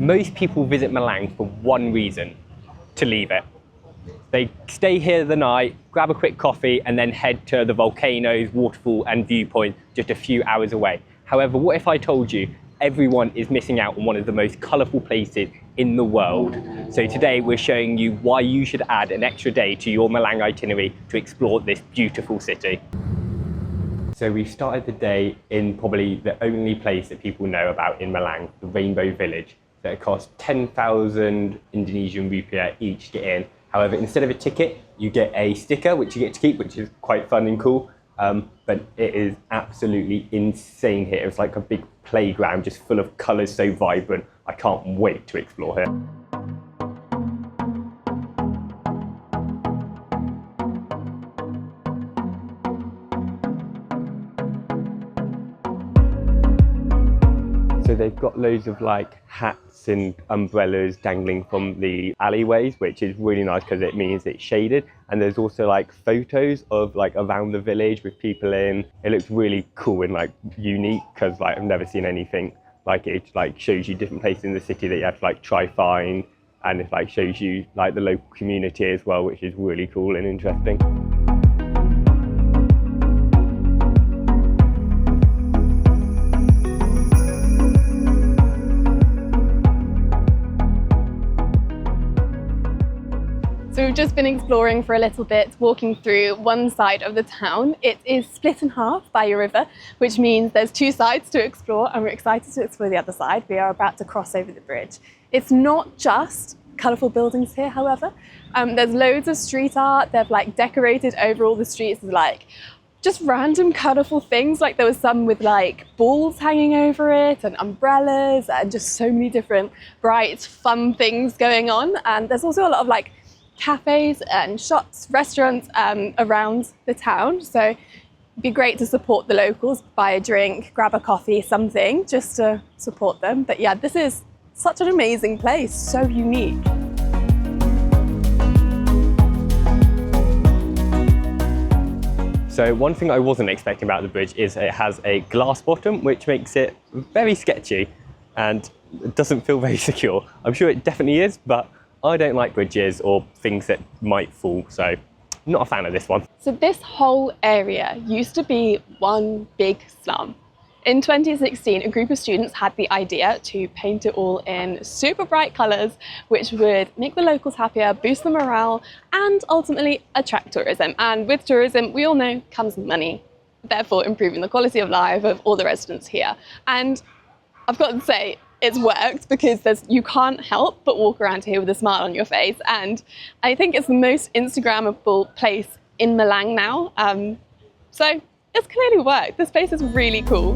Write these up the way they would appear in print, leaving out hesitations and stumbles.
Most people visit Malang for one reason: to leave it. They stay here the night, grab a quick coffee, and then head to the volcanoes, waterfall and viewpoint just a few hours away. However, what if I told you everyone is missing out on one of the most colourful places in the world? So today we're showing you why you should add an extra day to your Malang itinerary to explore this beautiful city. So we started the day in probably the only place that people know about in Malang, the Rainbow Village. So it costs 10,000 Indonesian rupiah each to get in. However, instead of a ticket, you get a sticker, which you get to keep, which is quite fun and cool. But it is absolutely insane here. It's like a big playground, just full of colours, so vibrant. I can't wait to explore here. So they've got loads of like hats and umbrellas dangling from the alleyways, which is really nice because it means it's shaded. And there's also like photos of like around the village with people in. It looks really cool and like unique because like I've never seen anything like it. It like shows you different places in the city that you have to like try find, and it like shows you like the local community as well, which is really cool and interesting. So we've just been exploring for a little bit, walking through one side of the town. It is split in half by a river, which means there's two sides to explore, and we're excited to explore the other side. We are about to cross over the bridge. It's not just colourful buildings here, however. There's loads of street art. They've like decorated over all the streets with like just random colourful things. Like there was some with like balls hanging over it and umbrellas and just so many different bright, fun things going on. And there's also a lot of like cafes and shops, restaurants around the town. So it'd be great to support the locals, buy a drink, grab a coffee, something, just to support them. But yeah, this is such an amazing place, so unique. So one thing I wasn't expecting about the bridge is it has a glass bottom, which makes it very sketchy and it doesn't feel very secure. I'm sure it definitely is, but I don't like bridges or things that might fall, so not a fan of this one. So this whole area used to be one big slum. In 2016, a group of students had the idea to paint it all in super bright colours, which would make the locals happier, boost the morale, and ultimately attract tourism. And with tourism, we all know, comes money, therefore improving the quality of life of all the residents here. And I've got to say, it's worked because you can't help but walk around here with a smile on your face. And I think it's the most Instagrammable place in Malang now. So it's clearly worked. This place is really cool.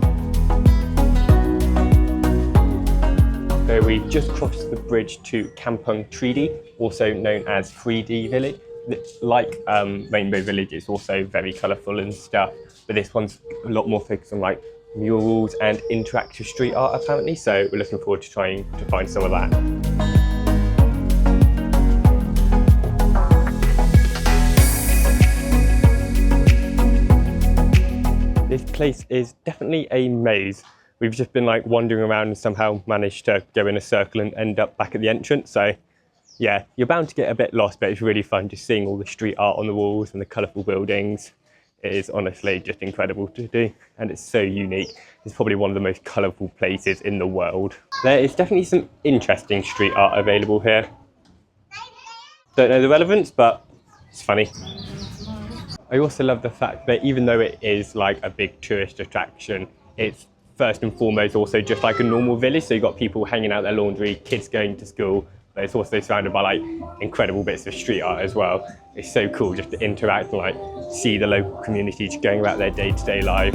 So we've just crossed the bridge to Kampung Tridi, also known as Tridi Village. It's like Rainbow Village, it's also very colourful and stuff, but this one's a lot more focused on like murals and interactive street art apparently, so we're looking forward to trying to find some of that. This place is definitely a maze. We've just been like wandering around and somehow managed to go in a circle and end up back at the entrance, so yeah, you're bound to get a bit lost, but it's really fun just seeing all the street art on the walls and the colourful buildings. It is honestly just incredible to do, and it's so unique. It's probably one of the most colourful places in the world. There is definitely some interesting street art available here. Don't know the relevance, but it's funny. I also love the fact that even though it is like a big tourist attraction, it's first and foremost also just like a normal village. So you've got people hanging out their laundry, kids going to school, but it's also surrounded by like incredible bits of street art as well. It's so cool just to interact and like see the local community just going about their day-to-day life.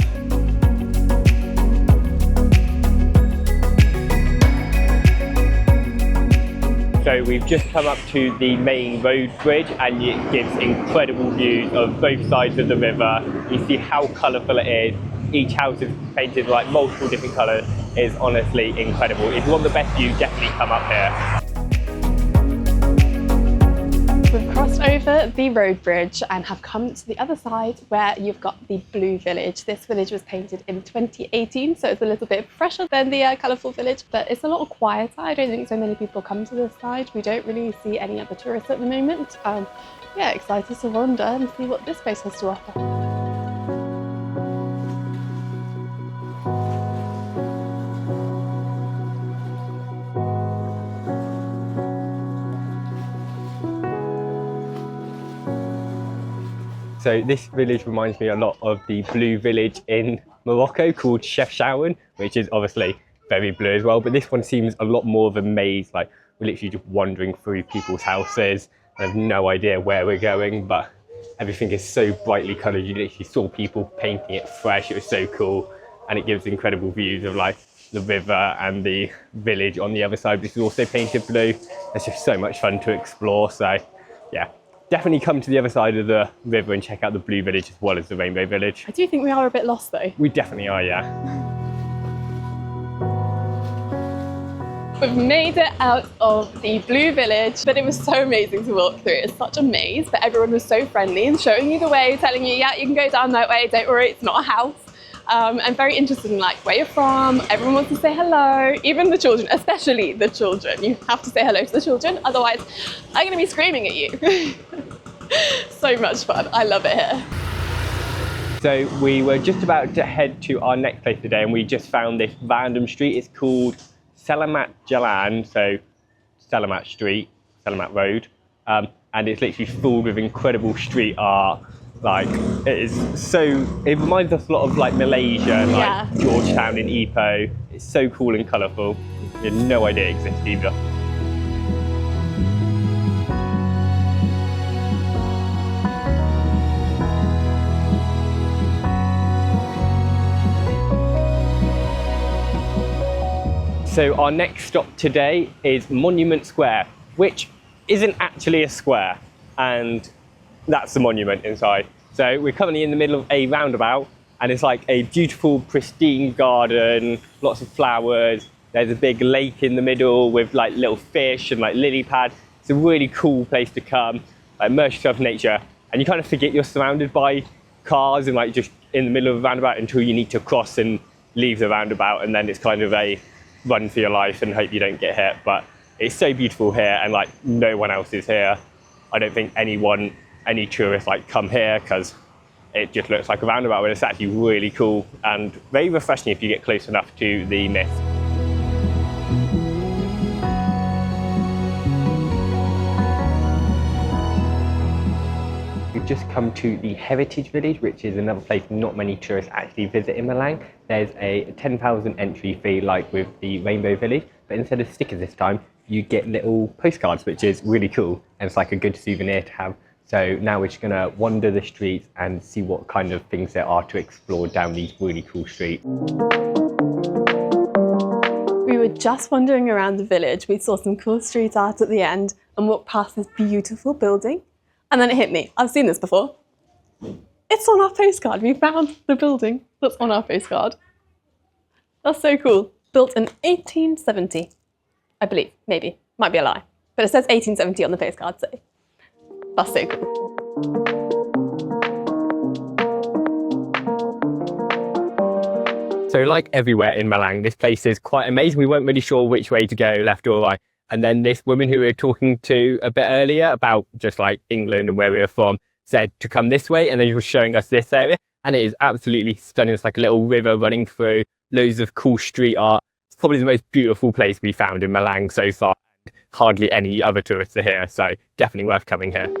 So we've just come up to the main road bridge, and it gives incredible views of both sides of the river. You see how colourful it is. Each house is painted like multiple different colours. It's honestly incredible. If you want the best view, definitely come up here. We've crossed over the road bridge and have come to the other side where you've got the Blue Village. This village was painted in 2018, so it's a little bit fresher than the Colourful village, but it's a lot quieter. I don't think so many people come to this side. We don't really see any other tourists at the moment. Yeah, excited to wander and see what this place has to offer. So this village reminds me a lot of the blue village in Morocco called Chefchaouen, which is obviously very blue as well, but this one seems a lot more of a maze. Like, we're literally just wandering through people's houses. I have no idea where we're going, but everything is so brightly coloured. You literally saw people painting it fresh. It was so cool, and it gives incredible views of like the river and the village on the other side. This is also painted blue. It's just so much fun to explore. So yeah, definitely come to the other side of the river and check out the Blue Village as well as the Rainbow Village. I do think we are a bit lost though. We definitely are, yeah. We've made it out of the Blue Village, but it was so amazing to walk through. It's such a maze, but everyone was so friendly and showing you the way, telling you, yeah, you can go down that way, don't worry, it's not a house. And very interested in like where you're from. Everyone wants to say hello, even the children, especially the children. You have to say hello to the children, otherwise I'm gonna be screaming at you. So much fun, I love it here. So we were just about to head to our next place today, and we just found this random street. It's called Selamat Jalan, so Selamat Street, Selamat Road, and it's literally filled with incredible street art. Like, it is so, it reminds us a lot of like Malaysia, like Georgetown in Ipoh. It's so cool and colourful. We had no idea it existed either. So our next stop today is Monument Square, which isn't actually a square, and that's the monument inside. So we're currently in the middle of a roundabout, and it's like a beautiful, pristine garden, lots of flowers. There's a big lake in the middle with like little fish and like lily pad. It's a really cool place to come, like, immerse yourself in nature, and you kind of forget you're surrounded by cars and like just in the middle of a roundabout until you need to cross and leave the roundabout, and then it's kind of a run for your life and hope you don't get hit. But it's so beautiful here, and like no one else is here. I don't think any tourists like come here because it just looks like a roundabout, but it's actually really cool and very refreshing if you get close enough to the mist. We've just come to the Heritage Village, which is another place not many tourists actually visit in Malang. There's a 10,000 entry fee like with the Rainbow Village, but instead of stickers this time, you get little postcards, which is really cool, and it's like a good souvenir to have. So now we're just gonna wander the streets and see what kind of things there are to explore down these really cool streets. We were just wandering around the village. We saw some cool street art at the end and walked past this beautiful building. And then it hit me. I've seen this before. It's on our postcard. We found the building that's on our postcard. That's so cool. Built in 1870, I believe, maybe. Might be a lie. But it says 1870 on the postcard, so that's so cool. So like everywhere in Malang, this place is quite amazing. We weren't really sure which way to go, left or right. And then this woman who we were talking to a bit earlier about just like England and where we were from said to come this way, and then she was showing us this area, and it is absolutely stunning. It's like a little river running through, loads of cool street art. It's probably the most beautiful place we found in Malang so far. Hardly any other tourists are here, so definitely worth coming here.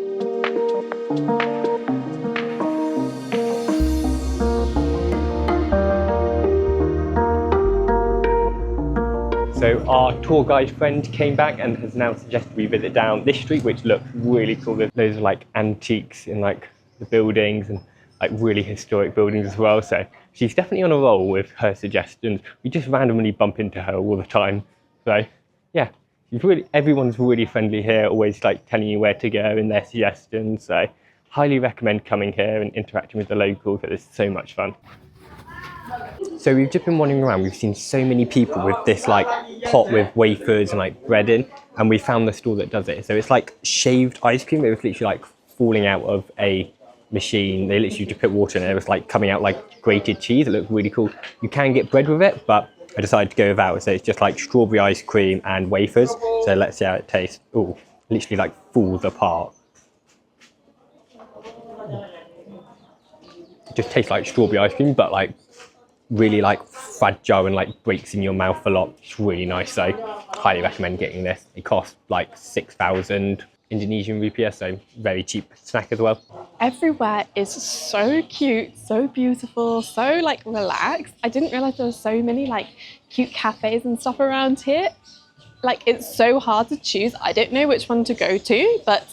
So our tour guide friend came back and has now suggested we visit down this street, which looks really cool. There's loads of like antiques in like the buildings and like really historic buildings as well. So she's definitely on a roll with her suggestions. We just randomly bump into her all the time. So yeah, everyone's really friendly here, always like telling you where to go and their suggestions. So highly recommend coming here and interacting with the locals. It's so much fun. So we've just been wandering around. We've seen so many people with this like pot with wafers and like bread in, and we found the store that does it. So it's like shaved ice cream. It was literally like falling out of a machine. They literally just put water in it. It was like coming out like grated cheese. It looked really cool. You can get bread with it, but I decided to go without. So it's just like strawberry ice cream and wafers. So let's see how it tastes. Oh, literally like falls apart. It just tastes like strawberry ice cream, but like really like fragile and like breaks in your mouth a lot. It's really nice. So highly recommend getting this. It costs like 6,000 Indonesian rupiah, so very cheap snack as well. Everywhere is so cute, so beautiful, so like relaxed. I didn't realize there were so many like cute cafes and stuff around here. Like it's so hard to choose. I don't know which one to go to, but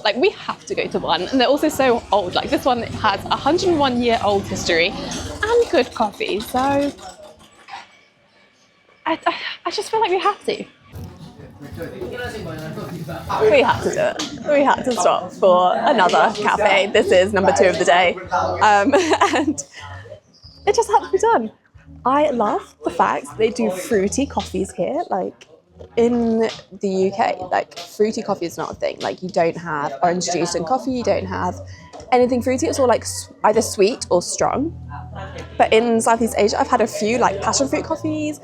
like we have to go to one. And they're also so old. Like this one has 101-year-old history and good coffee. So I just feel like we have to. We had to do it. We had to stop for another cafe. This is number 2 of the day. And it just had to be done. I love the fact they do fruity coffees here. Like in the UK, like fruity coffee is not a thing. Like you don't have orange juice and coffee, you don't have anything fruity. It's all like either sweet or strong. But in Southeast Asia, I've had a few like passion fruit coffees,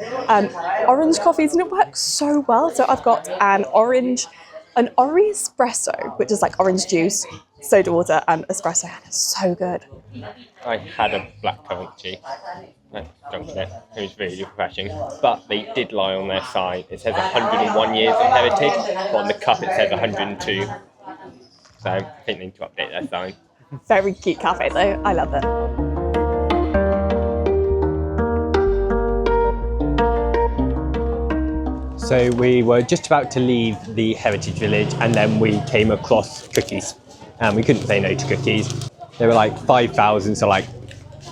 orange coffees, and it works so well. So I've got an ori espresso, which is like orange juice, soda water, and espresso, and it's so good. I had a blackcurrant tea. I dunked it. It was really refreshing. But they did lie on their side. It says 101 years of heritage, but on the cup it says 102. So I think they need to update their sign. Very cute cafe though. I love it. So we were just about to leave the Heritage Village and then we came across cookies. And we couldn't say no to cookies. They were like 5,000, so like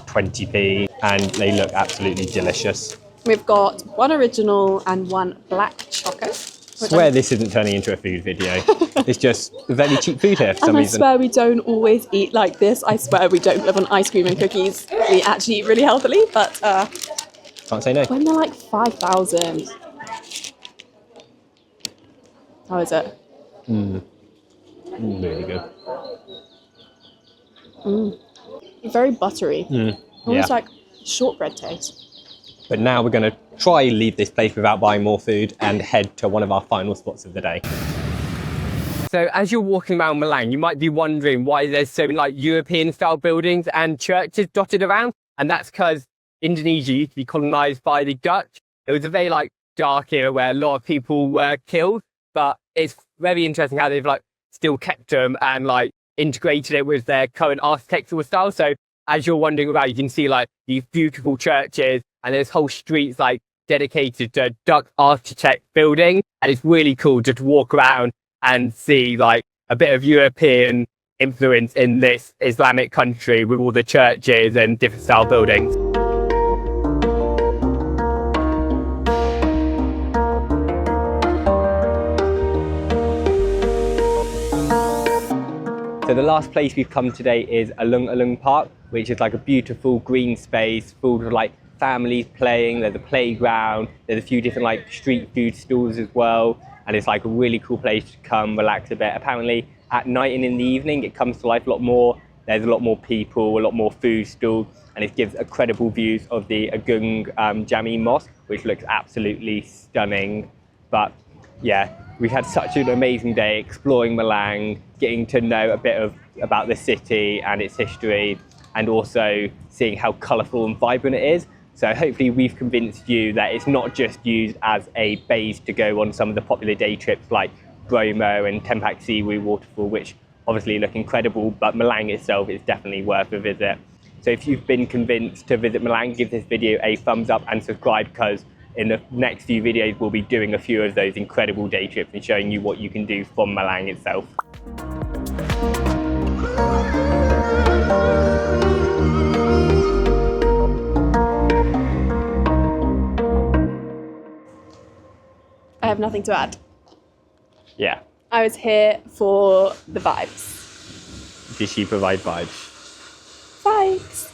20p, and they look absolutely delicious. We've got one original and one black choco. I swear this isn't turning into a food video. It's just very cheap food here for some reason. I swear we don't always eat like this. I swear we don't live on ice cream and cookies. We actually eat really healthily, but can't say no. when they're like 5,000. How is it? Really good. Very buttery. Almost Yeah. like shortbread taste. But now we're going to try and leave this place without buying more food and head to one of our final spots of the day. So as you're walking around Malang, you might be wondering why there's so many like European style buildings and churches dotted around. And that's because Indonesia used to be colonized by the Dutch. It was a very like dark era where a lot of people were killed, but it's very interesting how they've like still kept them and like integrated it with their current architectural style. So as you're wandering about, you can see like these beautiful churches and there's whole streets like dedicated to Dutch architect building. And it's really cool just to walk around and see like a bit of European influence in this Islamic country with all the churches and different style buildings. So the last place we've come today is Alun-Alun Park, which is like a beautiful green space filled with like families playing. There's a playground, there's a few different like street food stalls as well. And it's like a really cool place to come relax a bit. Apparently at night and in the evening, it comes to life a lot more. There's a lot more people, a lot more food stalls, and it gives incredible views of the Agung Jami Mosque, which looks absolutely stunning. But yeah, we had such an amazing day exploring Malang, getting to know a bit about the city and its history, and also seeing how colourful and vibrant it is. So hopefully we've convinced you that it's not just used as a base to go on some of the popular day trips like Bromo and Tempak Siwu waterfall, which obviously look incredible, but Malang itself is definitely worth a visit. So if you've been convinced to visit Malang, give this video a thumbs up and subscribe, because in the next few videos we'll be doing a few of those incredible day trips and showing you what you can do from Malang itself. I have nothing to add. Yeah. I was here for the vibes. Did she provide vibes? Vibes.